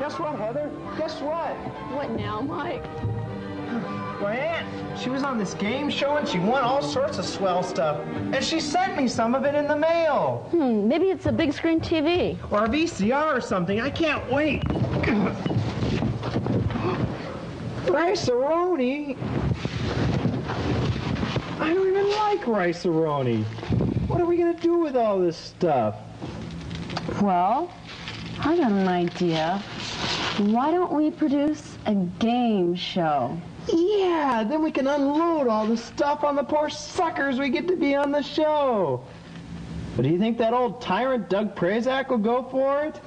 Guess what, Heather? Guess what? What now, Mike? My aunt, she was on this game show and she won all sorts of swell stuff. And she sent me some of it in the mail. Maybe it's a big screen TV. Or a VCR or something. I can't wait. Rice-a-Roni? I don't even like rice-a-Roni. What are we going to do with all this stuff? Well, I got an idea. Why don't we produce a game show? Yeah, then we can unload all the stuff on the poor suckers we get to be on the show. But do you think that old tyrant Doug Prazak will go for it?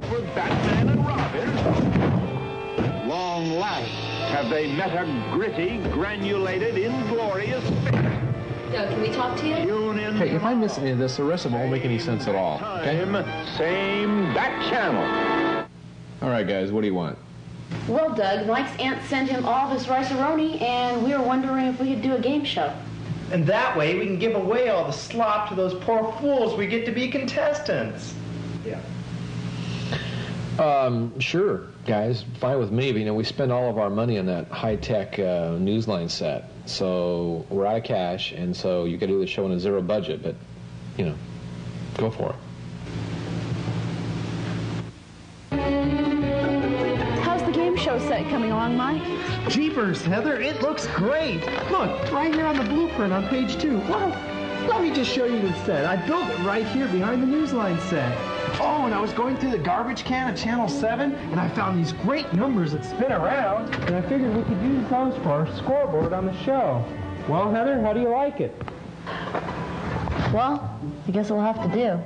For Batman and Robin. Long life have they met a gritty, granulated, inglorious fate. Doug, can we talk to you? Hey, if I miss any of this, the rest of it won't make any sense at all, okay? Same back channel. All right, guys, what do you want? Well, Doug, Mike's aunt sent him all this rice-a-roni, and we were wondering if we could do a game show. And that way we can give away all the slop to those poor fools we get to be contestants. Yeah. Sure, guys, fine with me. But, you know, we spend all of our money on that high-tech newsline set, so we're out of cash, and so you could do the show on a zero budget, but, you know, go for it. How's the game show set coming along, Mike? Jeepers, Heather, it looks great. Look, right here on the blueprint on page 2. Well, let me just show you the set. I built it right here behind the newsline set. Oh, and I was going through the garbage can of Channel 7, and I found these great numbers that spin around, and I figured we could use those for our scoreboard on the show. Well, Heather, how do you like it? Well, I guess we'll have to do.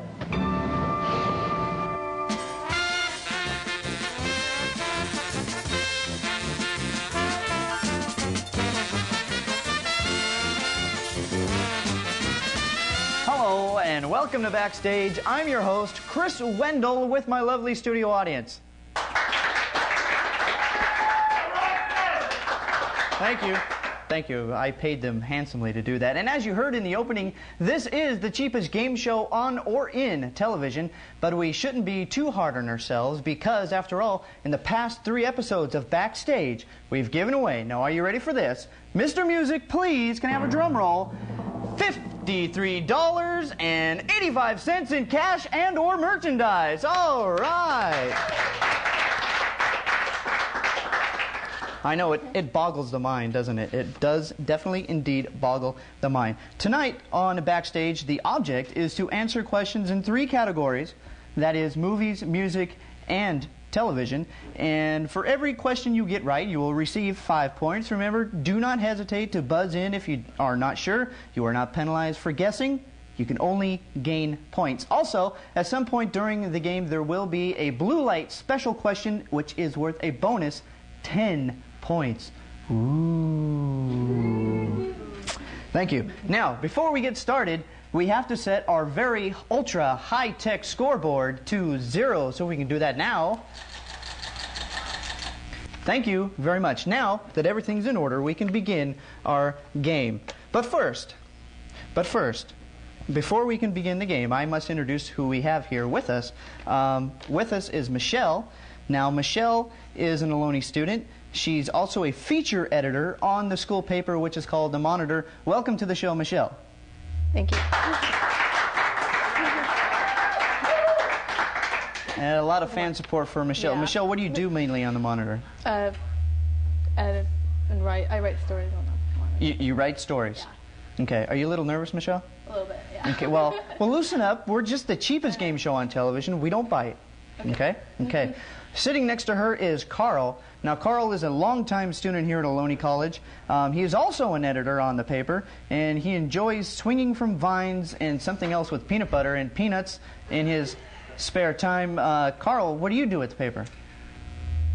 Hello and welcome to Backstage. I'm your host, Chris Wendell, with my lovely studio audience. Thank you. Thank you. I paid them handsomely to do that. And as you heard in the opening, this is the cheapest game show on or in television, but we shouldn't be too hard on ourselves because, after all, in the past 3 episodes of Backstage, we've given away, now are you ready for this? Mr. Music, please, can I have a drum roll? $53.85 in cash and or merchandise. All right. I know it boggles the mind, doesn't it? It does definitely indeed boggle the mind. Tonight on Backstage, the object is to answer questions in 3 categories. That is movies, music, and television. And for every question you get right, you will receive 5 points. Remember, do not hesitate to buzz in if you are not sure. You are not penalized for guessing. You can only gain points. Also, at some point during the game, there will be a blue light special question, which is worth a bonus 10 points. Ooh. Thank you. Now, before we get started, we have to set our very ultra high-tech scoreboard to 0, so we can do that now. Thank you very much. Now that everything's in order, we can begin our game. But first, before we can begin the game, I must introduce who we have here with us. With us is Michelle. Now, Michelle is an Ohlone student. She's also a feature editor on the school paper, which is called The Monitor. Welcome to the show, Michelle. Thank you. And a lot of fan support for Michelle. Yeah. Michelle, what do you do mainly on The Monitor? Edit and write. I write stories on The Monitor. You write stories? Yeah. Okay. Are you a little nervous, Michelle? A little bit, yeah. Okay, well, loosen up. We're just the cheapest game show on television. We don't bite. Okay? Okay. Sitting next to her is Carl. Now, Carl is a longtime student here at Ohlone College. He is also an editor on the paper, and he enjoys swinging from vines and something else with peanut butter and peanuts in his spare time. Carl, what do you do at the paper?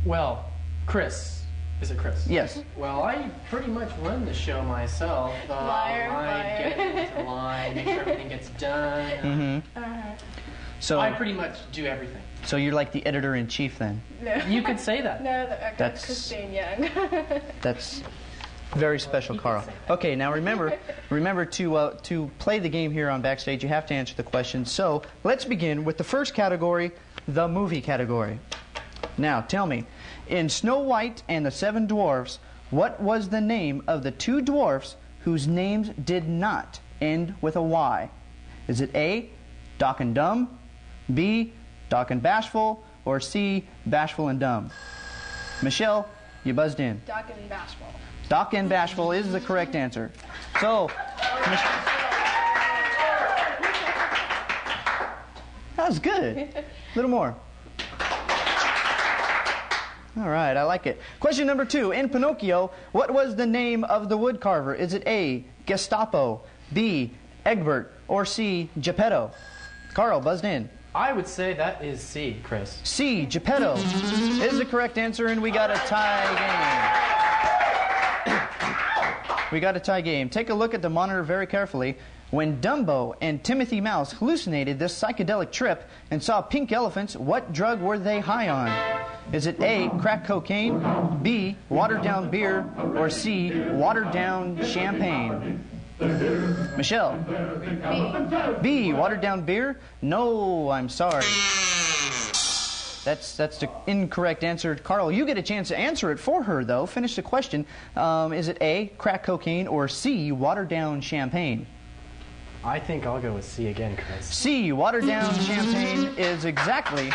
Well, Chris. Is it Chris? Yes. Well, I pretty much run the show myself. Liar. Get into line, make sure everything gets done. So I pretty much do everything. So you're like the editor-in-chief then? No. You could say that. No, that's That's Christine Young. That's Very special, Carl. Okay, now remember to play the game here on Backstage. You have to answer the question. So let's begin with the first category, the movie category. Now, tell me, in Snow White and the Seven Dwarfs, what was the name of the two dwarfs whose names did not end with a Y? Is it A, Doc and Dumb, B, Doc and Bashful, or C, Bashful and Dumb? Michelle, you buzzed in. Doc and Bashful. Doc and Bashful is the correct answer. So, that was good. A little more. All right, I like it. Question number 2. In Pinocchio, what was the name of the woodcarver? Is it A, Gestapo, B, Egbert, or C, Geppetto? Carl, buzzed in. I would say that is C, Chris. C, Geppetto is the correct answer, and we got a tie game. We got a tie game. Take a look at the monitor very carefully. When Dumbo and Timothy Mouse hallucinated this psychedelic trip and saw pink elephants, what drug were they high on? Is it A, crack cocaine, B, watered down beer, or C, watered down champagne? Michelle? B, watered down beer? No, I'm sorry. That's the incorrect answer. Carl, you get a chance to answer it for her, though. Finish the question. Is it A, crack cocaine, or C, watered down champagne? I think I'll go with C again, Chris. C, watered down champagne is exactly...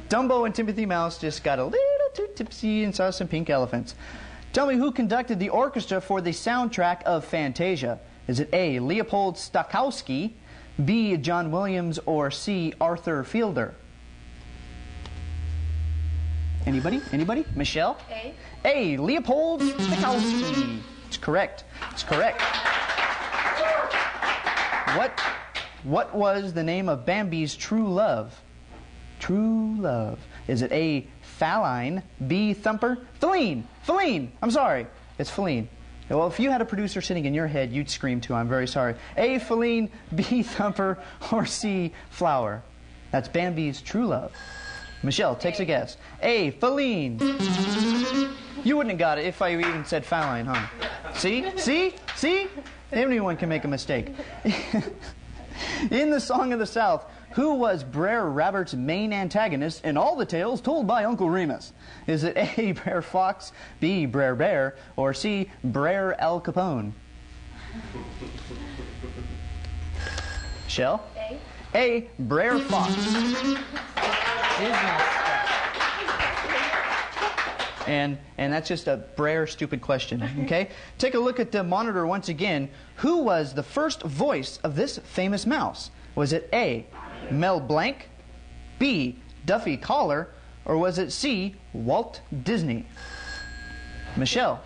Dumbo and Timothy Mouse just got a little too tipsy and saw some pink elephants. Tell me who conducted the orchestra for the soundtrack of Fantasia. Is it A, Leopold Stokowski, B, John Williams, or C, Arthur Fielder? Anybody? Anybody? Michelle? A. A, Leopold Stokowski. It's correct. It's correct. What was the name of Bambi's true love? True love. Is it A, Faline, B, Thumper? Feline! Feline! I'm sorry. It's Feline. Well, if you had a producer sitting in your head, you'd scream too. I'm very sorry. A, Feline, B, Thumper, or C, Flower? That's Bambi's true love. Michelle takes a guess. A, Feline. You wouldn't have got it if I even said Faline, huh? See? See? See? Anyone can make a mistake. In the Song of the South, who was Brer Rabbit's main antagonist in all the tales told by Uncle Remus? Is it A, Brer Fox, B, Brer Bear, or C, Brer Al Capone? Shell? A, Brer Fox. And that's just a Brer stupid question, okay? Take a look at the monitor once again. Who was the first voice of this famous mouse? Was it A, Mel Blanc, B, Duffy Collar, or was it C, Walt Disney? Michelle?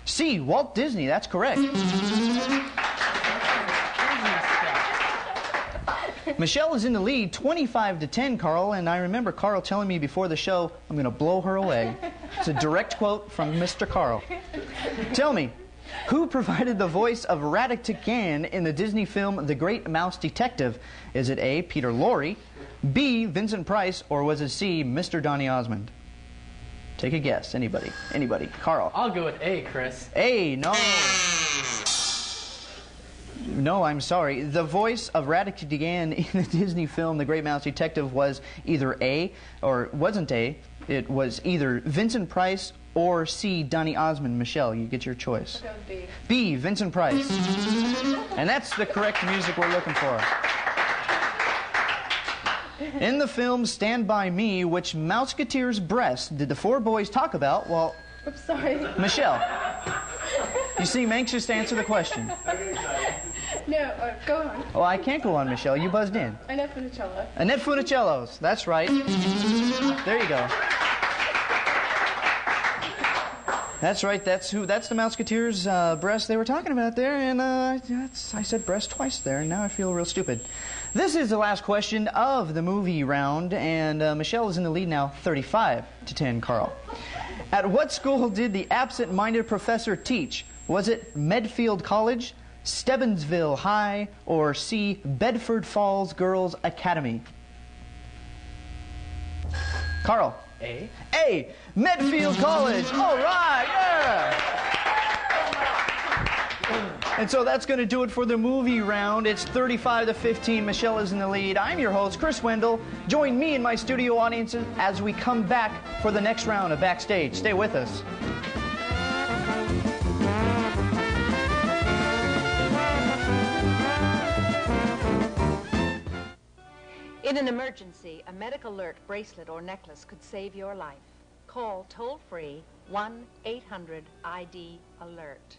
C, Walt Disney, that's correct. Michelle is in the lead 25-10, Carl, and I remember Carl telling me before the show, I'm going to blow her away. It's a direct quote from Mr. Carl. Tell me, who provided the voice of Ratatigan in the Disney film The Great Mouse Detective? Is it A, Peter Lorre, B, Vincent Price, or was it C, Mr. Donny Osmond? Take a guess. Anybody? Anybody? Carl? I'll go with A, Chris. A, no. No, I'm sorry. The voice of Ratatigan in the Disney film The Great Mouse Detective was either A, or wasn't A, it was either Vincent Price or C, Donny Osmond. Michelle, you get your choice. I'll go with B. B, Vincent Price. And that's the correct music we're looking for. In the film Stand By Me, which Mouseketeer's breast did the four boys talk about? Well, Oops, sorry. Michelle, you seem anxious to answer the question. No, go on. Oh, I can't go on, Michelle. You buzzed in. Annette Funicello. Annette Funicello's. That's right. There you go. That's right. That's the Mouseketeer's breast they were talking about there, and I said breast twice there, and now I feel real stupid. This is the last question of the movie round, and Michelle is in the lead now, 35-10. Carl. At what school did the absent-minded professor teach? Was it Medfield College, Stebbinsville High, or C, Bedford Falls Girls Academy? Carl. A? A, Medfield College. All right, yeah. And so that's going to do it for the movie round. It's 35-15. Michelle is in the lead. I'm your host, Chris Wendell. Join me and my studio audience as we come back for the next round of Backstage. Stay with us. In an emergency, a medical alert bracelet or necklace could save your life. Call toll-free 1-800-ID-ALERT.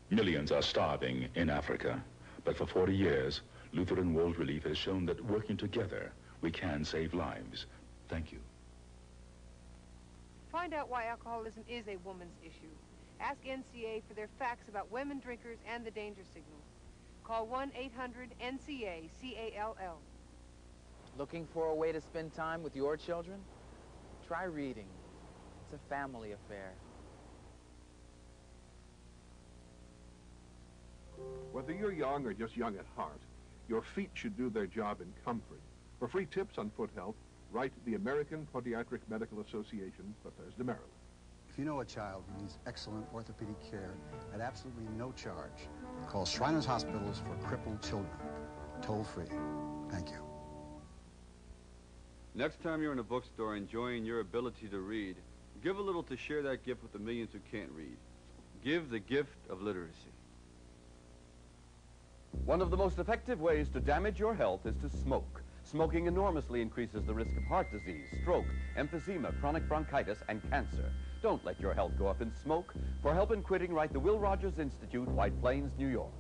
Millions are starving in Africa, but for 40 years, Lutheran World Relief has shown that working together, we can save lives. Thank you. Find out why alcoholism is a woman's issue. Ask NCA for their facts about women drinkers and the danger signal. Call 1-800-NCA-CALL. Looking for a way to spend time with your children? Try reading. It's a family affair. Whether you're young or just young at heart, your feet should do their job in comfort. For free tips on foot health, write the American Podiatric Medical Association, Bethesda, Maryland. If you know a child who needs excellent orthopedic care at absolutely no charge, call Shriners Hospitals for crippled children. Toll free. Thank you. Next time you're in a bookstore enjoying your ability to read, give a little to share that gift with the millions who can't read. Give the gift of literacy. One of the most effective ways to damage your health is to smoke. Smoking enormously increases the risk of heart disease, stroke, emphysema, chronic bronchitis, and cancer. Don't let your health go up in smoke. For help in quitting, write the Will Rogers Institute, White Plains, New York.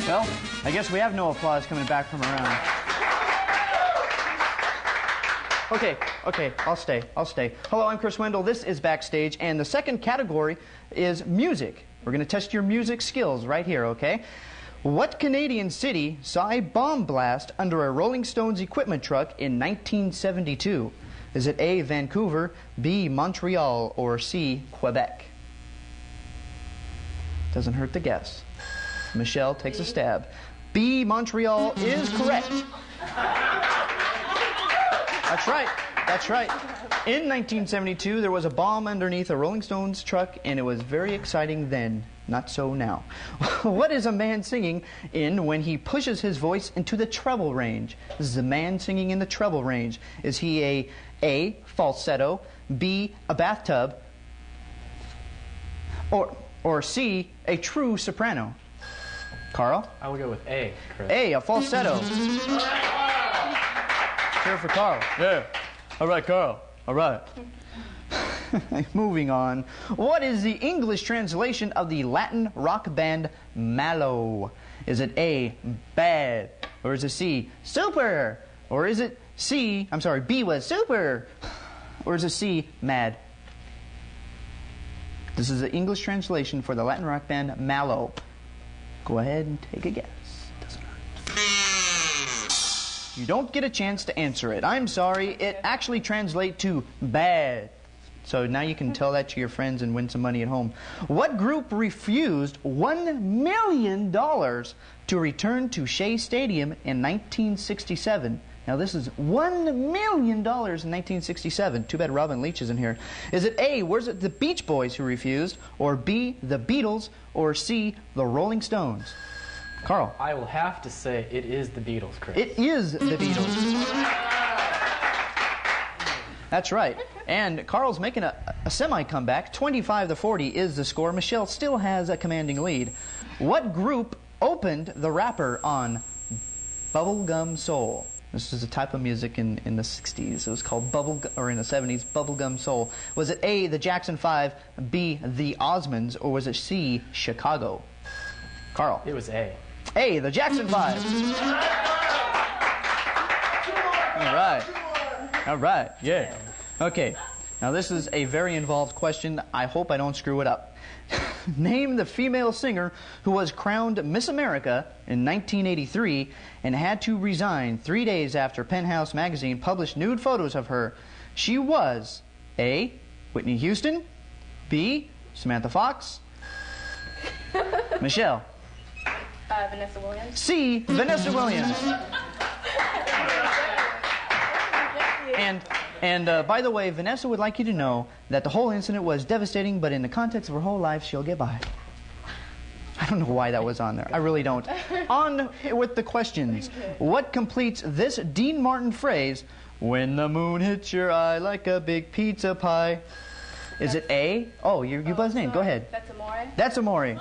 Well, I guess we have no applause coming back from around. Okay, I'll stay. Hello, I'm Chris Wendell. This is Backstage, and the second category is music. We're going to test your music skills right here, okay? What Canadian city saw a bomb blast under a Rolling Stones equipment truck in 1972? Is it A, Vancouver, B, Montreal, or C, Quebec? Doesn't hurt to guess. Michelle takes a stab. B, Montreal is correct. That's right. In 1972, there was a bomb underneath a Rolling Stones truck, and it was very exciting then. Not so now. What is a man singing in when he pushes his voice into the treble range? This is a man singing in the treble range. Is he A, falsetto, B, a bathtub, or C, a true soprano? Carl? I will go with A, Chris. A, a falsetto. Cheer for Carl. Yeah. All right, Carl. All right. Moving on. What is the English translation of the Latin rock band Mallow? Is it A, bad? Or is it C, super? Or is it B was super? Or is it C, mad? This is the English translation for the Latin rock band Mallow. Go ahead and take a guess. Doesn't hurt. You don't get a chance to answer it. I'm sorry. It actually translates to bad. So now you can tell that to your friends and win some money at home. What group refused $1 million to return to Shea Stadium in 1967? Now this is $1 million in 1967. Too bad Robin Leach isn't here. Is it A, was it the Beach Boys who refused, or B, the Beatles, or C, the Rolling Stones? Carl. I will have to say it is the Beatles, Chris. It is the Beatles. That's right. And Carl's making a semi-comeback. 25-40 is the score. Michelle still has a commanding lead. What group opened the rapper on Bubblegum Soul? This is a type of music in the 60s. It was called in the 70s, Bubblegum Soul. Was it A, the Jackson 5, B, the Osmonds, or was it C, Chicago? Carl. It was A. A, the Jackson 5. All right, yeah. Okay, now this is a very involved question. I hope I don't screw it up. Name the female singer who was crowned Miss America in 1983 and had to resign 3 days after Penthouse magazine published nude photos of her. She was A, Whitney Houston, B, Samantha Fox. Michelle. Vanessa Williams. C, Vanessa Williams. And by the way, Vanessa would like you to know that the whole incident was devastating, but in the context of her whole life, she'll get by. I don't know why that was on there. I really don't. On with the questions. What completes this Dean Martin phrase, when the moon hits your eye like a big pizza pie? Is it A? Oh, you buzzed in. Go ahead. That's Amore. That's Amore.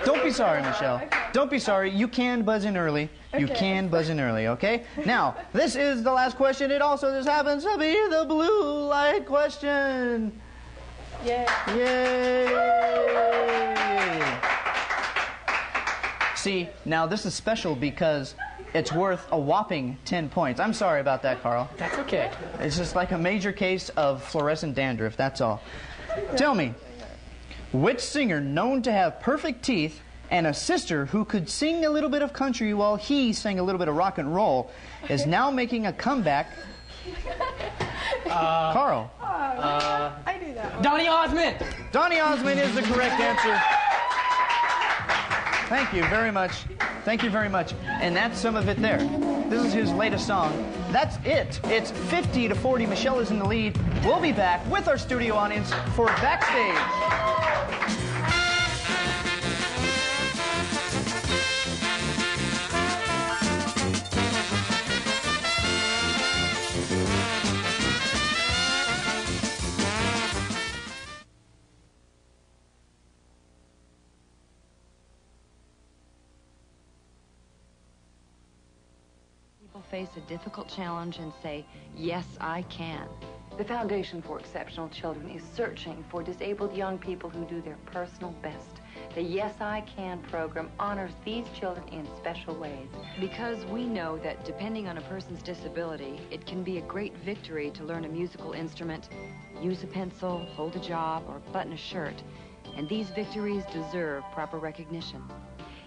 Don't be sorry, Michelle. Okay. Don't be sorry. You can buzz in early. You Okay. can buzz in early, okay? Now, this is the last question. It also just happens to be the blue light question. Yay. Yay! See, now this is special because it's worth a whopping 10 points. I'm sorry about that, Carl. That's okay. It's just like a major case of fluorescent dandruff, that's all. Tell me, which singer known to have perfect teeth and a sister who could sing a little bit of country while he sang a little bit of rock and roll is now making a comeback? Carl. I knew that one. Donny Osmond. Donny Osmond is the correct answer. Thank you very much. Thank you very much. And that's some of it there. This is his latest song. That's it. It's 50-40. Michelle is in the lead. We'll be back with our studio audience for Backstage. People face a difficult challenge and say, yes, I can. The Foundation for Exceptional Children is searching for disabled young people who do their personal best. The Yes, I Can program honors these children in special ways. Because we know that depending on a person's disability, it can be a great victory to learn a musical instrument, use a pencil, hold a job, or button a shirt. And these victories deserve proper recognition.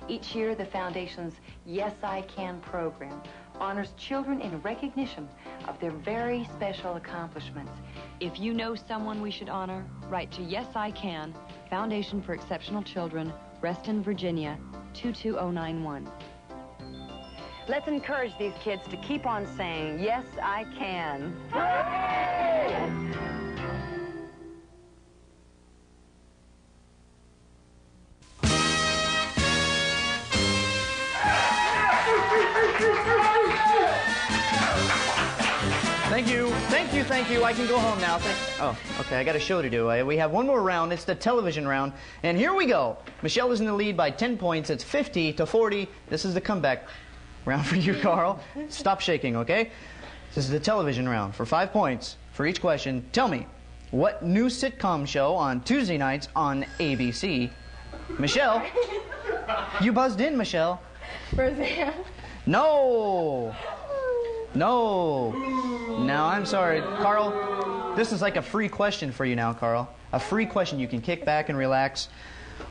Each year, the Foundation's Yes, I Can program honors children in recognition of their very special accomplishments. If you know someone we should honor, write to Yes, I Can, Foundation for Exceptional Children, Reston, Virginia, 22091. Let's encourage these kids to keep on saying, yes, I can. Thank you, thank you, thank you. I can go home now. Oh, okay, I got a show to do. We have one more round. It's the television round. And here we go. Michelle is in the lead by 10 points. It's 50-40. This is the comeback round for you, Carl. Stop shaking, okay? This is the television round for 5 points for each question. Tell me, what new sitcom show on Tuesday nights on ABC? Michelle, you buzzed in, Michelle. Roseanne. No. No. Now, I'm sorry. Carl, this is like a free question for you now, Carl. A free question. You can kick back and relax.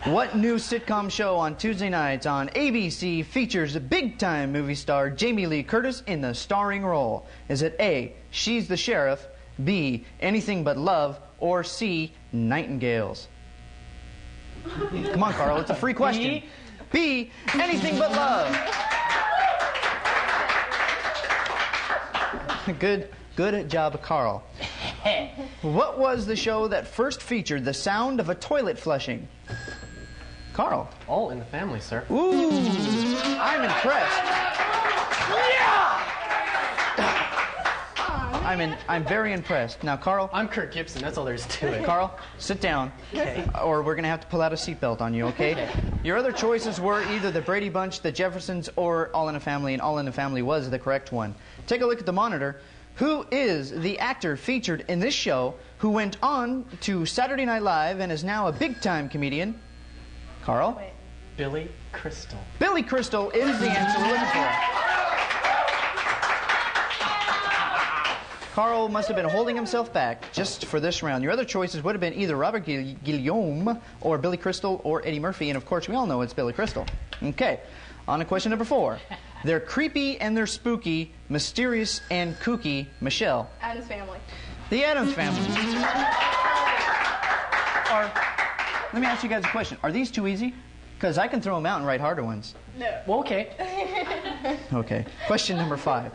What new sitcom show on Tuesday nights on ABC features big-time movie star Jamie Lee Curtis in the starring role? Is it A, She's the Sheriff, B, Anything But Love, or C, Nightingales? Come on, Carl. It's a free question. B, Anything But Love. Good job, Carl. What was the show that first featured the sound of a toilet flushing? Carl. All in the Family, sir. Ooh, I'm impressed. I'm very impressed. Now, Carl. I'm Kirk Gibson. That's all there is to it. Carl, sit down. Okay. Or we're going to have to pull out a seatbelt on you, okay? Your other choices were either the Brady Bunch, the Jeffersons, or All in the Family, and All in the Family was the correct one. Take a look at the monitor. Who is the actor featured in this show who went on to Saturday Night Live and is now a big-time comedian? Carl? Wait. Billy Crystal. Billy Crystal is the answer we're looking for. Carl must have been holding himself back just for this round. Your other choices would have been either Robert Guillaume or Billy Crystal or Eddie Murphy, and of course we all know it's Billy Crystal. Okay, on to question number 4. They're creepy and they're spooky, mysterious and kooky. Michelle. Addams Family. The Addams Family. Let me ask you guys a question. Are these too easy? Because I can throw them out and write harder ones. No. Well, okay. Okay. Question number 5.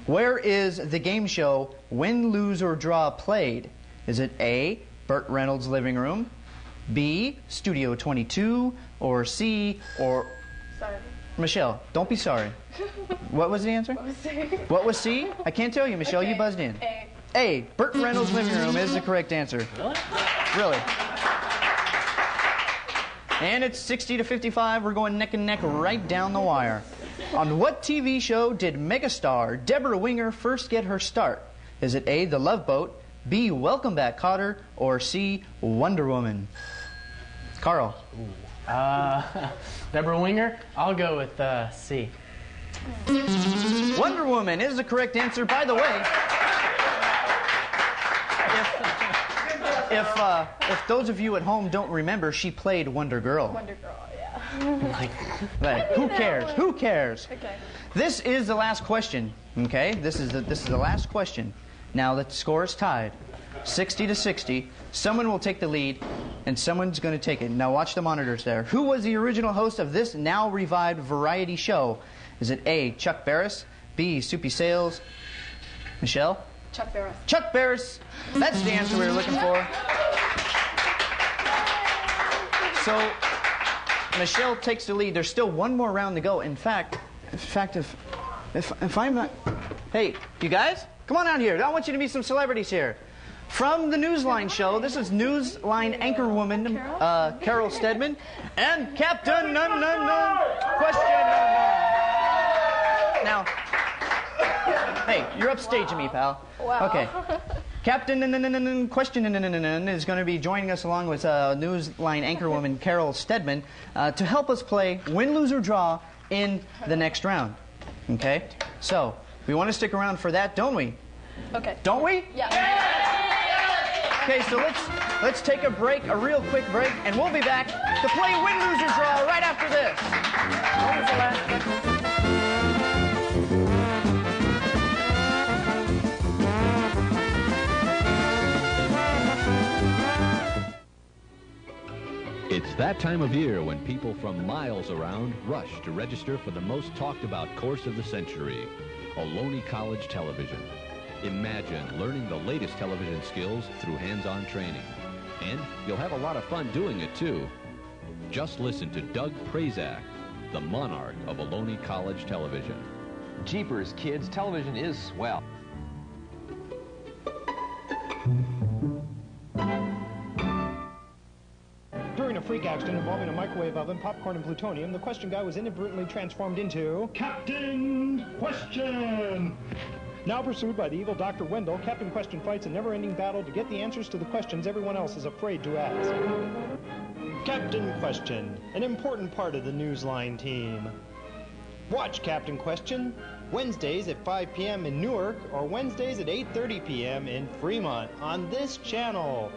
Where is the game show Win, Lose, or Draw played? Is it A, Burt Reynolds' living room, B, Studio 22, or C, or... Sorry. Michelle, don't be sorry. What was the answer? What was C? What was C? I can't tell you, Michelle. Okay. You buzzed in. A. A, Burt Reynolds' living room is the correct answer. Really? Really. And it's 60 to 55. We're going neck and neck right down the wire. On what TV show did megastar Deborah Winger first get her start? Is it A, The Love Boat, B, Welcome Back, Kotter, or C, Wonder Woman? Carl. Deborah Winger? I'll go with C. Wonder Woman is the correct answer. By the way, if those of you at home don't remember, she played Wonder Girl. Wonder Girl, yeah. Right. Who cares? Who cares? Okay. This is the last question. Okay. This is the last question. Now the score is tied, 60 to 60. Someone will take the lead, and someone's going to take it. Now watch the monitors there. Who was the original host of this now revived variety show? Is it A, Chuck Barris, B, Soupy Sales? Michelle? Chuck Barris. Chuck Barris. That's the answer we were looking for. So Michelle takes the lead. There's still one more round to go. In fact, if I'm not... Hey, you guys, come on out here. I want you to meet some celebrities here. From the Newsline show, this is Newsline anchorwoman Carol Steadman and Captain Question Now, hey, you're upstaging me, pal. Wow. Okay. Captain Question is going to be joining us along with Newsline anchorwoman Carol Steadman to help us play Win, Lose, or Draw in the next round. Okay? So, we want to stick around for that, don't we? Okay. Don't we? Yeah. Okay, so let's take a break, a real quick break, and we'll be back to play Win, Lose, or Draw right after this. What was the last It's that time of year when people from miles around rush to register for the most talked about course of the century, Ohlone College Television. Imagine learning the latest television skills through hands-on training. And you'll have a lot of fun doing it, too. Just listen to Doug Prazak, the monarch of Ohlone College Television. Jeepers, kids, television is swell. During a freak accident involving a microwave oven, popcorn, and plutonium, the question guy was inadvertently transformed into... Captain Question! Now pursued by the evil Dr. Wendell, Captain Question fights a never-ending battle to get the answers to the questions everyone else is afraid to ask. Captain Question, an important part of the Newsline team. Watch Captain Question Wednesdays at 5 p.m. in Newark or Wednesdays at 8:30 p.m. in Fremont on this channel.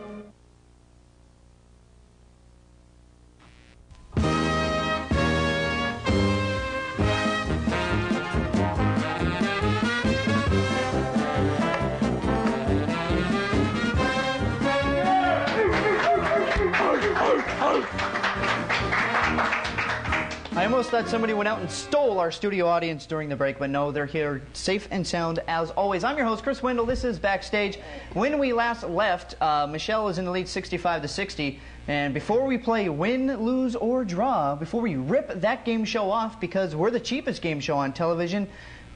I almost thought somebody went out and stole our studio audience during the break, but no, they're here safe and sound as always. I'm your host, Chris Wendell. This is Backstage. When we last left, Michelle was in the lead 65 to 60. And before we play Win, Lose, or Draw, before we rip that game show off because we're the cheapest game show on television,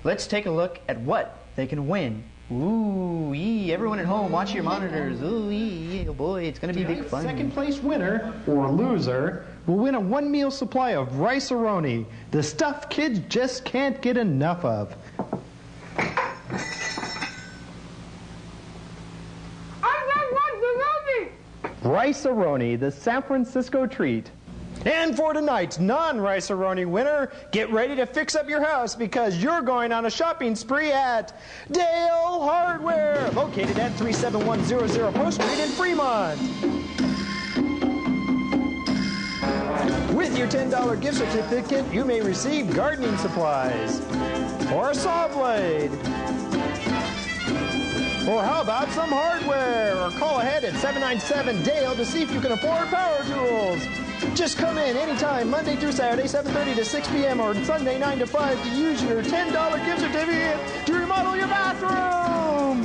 let's take a look at what they can win. Ooh, everyone at home, watch your monitors. Ooh, oh boy, it's going to be big fun. Second place winner or loser will win a one-meal supply of Rice-a-Roni, the stuff kids just can't get enough of. Rice-a-Roni, the San Francisco treat. And for tonight's non-Rice-a-Roni winner, get ready to fix up your house because you're going on a shopping spree at Dale Hardware, located at 37100 Pro Street in Fremont. With your $10 gift certificate, you may receive gardening supplies or a saw blade Or how about some hardware? Or call ahead at 797-DALE to see if you can afford power tools. Just come in anytime, Monday through Saturday, 7:30 to 6 p.m. or Sunday, 9 to 5 to use your $10 gift certificate to remodel your bathroom.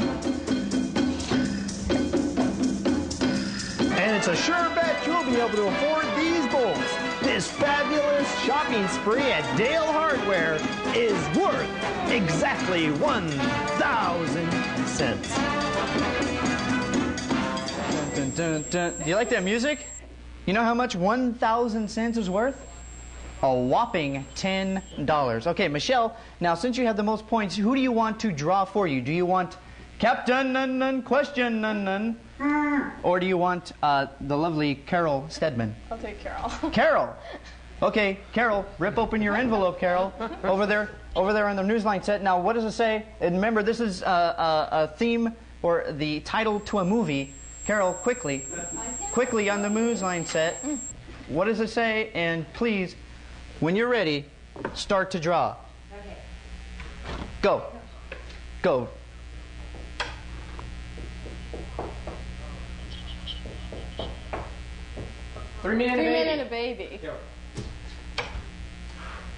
And it's a sure bet you'll be able to afford these bolts. This fabulous shopping spree at Dale Hardware is worth exactly 1,000 cents. Dun, dun, dun. Do you like that music? You know how much 1,000 cents is worth? A whopping $10. Okay, Michelle, now since you have the most points, who do you want to draw for you? Do you want Captain Nun Question Nun? Or do you want the lovely Carol Stedman? I'll take Carol. Carol! Okay, Carol, rip open your envelope, Carol. Over there on the Newsline set. Now, what does it say? And remember, this is a theme or the title to a movie. Carol, quickly on the Newsline set. What does it say? And please, when you're ready, start to draw. Okay. Go. Go. Three men and a baby.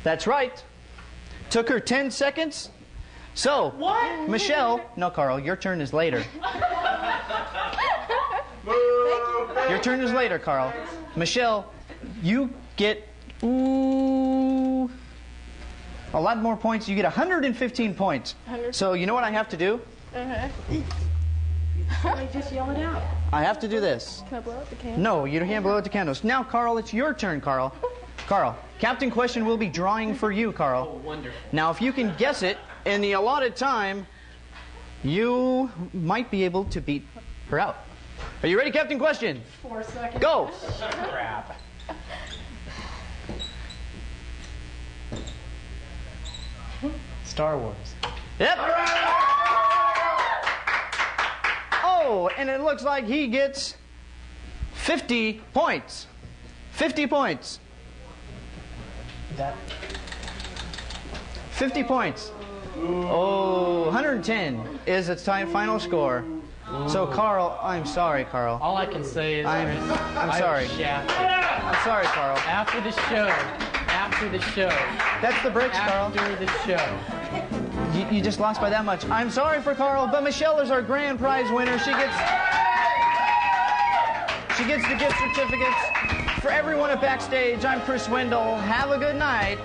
That's right. Took her 10 seconds. So, what? Michelle, no, Carl, your turn is later. Your turn is later, Carl. Michelle, you get a lot more points. You get 115 points. So you know what I have to do? Just yell it out. I have to do this. Can I blow out the candle? No, you can't blow out the candles. Now, Carl, it's your turn, Carl. Carl, Captain Question will be drawing for you, Carl. Oh, wonderful. Now, if you can guess it in the allotted time, you might be able to beat her out. Are you ready, Captain Question? 4 seconds. Go! Crap. Star Wars. Yep. Oh, and it looks like he gets 50 points. 50 points. That. 50 points. Oh, 110 is its final score. So, Carl, I'm sorry, Carl. All I can say is I'm sorry. I'm sorry, Carl. After the show. That's the bricks, Carl. After the show. You just lost by that much. I'm sorry for Carl, but Michelle is our grand prize winner. She gets the gift certificates. For everyone at Backstage, I'm Chris Wendell. Have a good night.